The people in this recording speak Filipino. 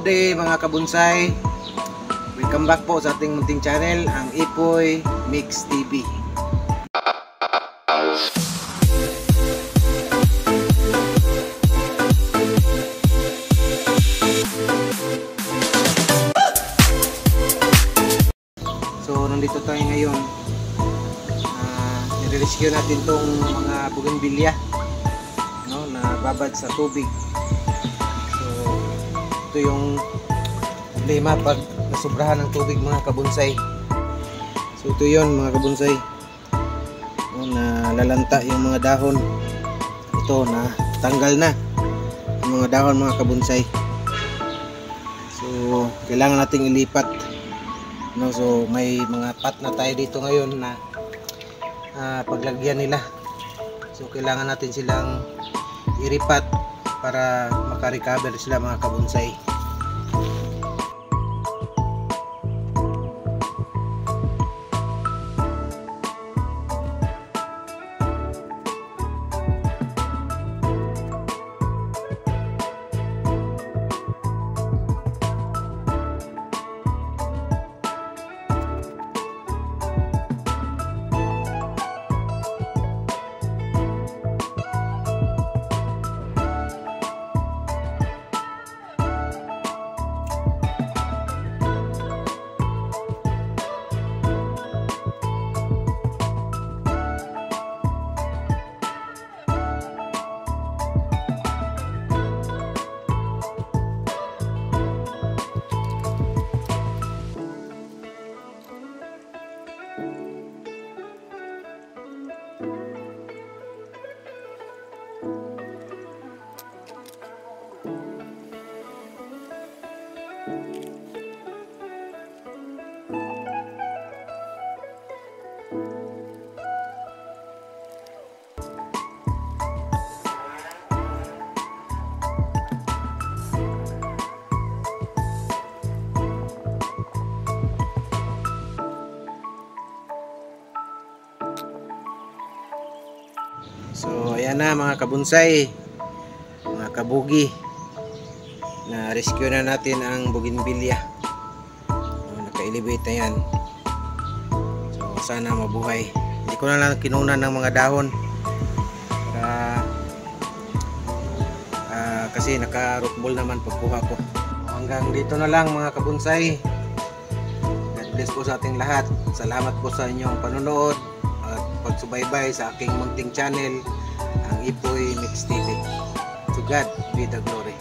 good day mga kabonsai. Welcome back po sa ating munting channel, ang Ipoy Mix TV. So nandito tayo ngayon. Nire-rescue natin tong mga bougainvillea, no, na babad sa tubig. So ito yung problema pag nasubrahan ng tubig mga kabonsai. So ito yun mga kabonsai, no, na lalanta yung mga dahon. Ito na tanggal na yung mga dahon mga kabonsai. So kailangan nating ilipat, no. So may mga pat na tayo dito ngayon na paglagyan nila. So kailangan natin silang iripat para makarecover sila mga kabonsai. So ayan na mga kabonsai, mga kabugi, na rescue na natin ang bougainvillea. Naka-elevate na yan. So sana mabuhay. Hindi ko na lang kinunan ng mga dahon para, kasi naka-rootball naman pagkuha ko. Hanggang dito na lang mga kabonsai. God bless po sa ating lahat. Salamat po sa inyong panonood at pagsubaybay sa aking munting channel, ang Ipoy Mix TV. To God be the glory.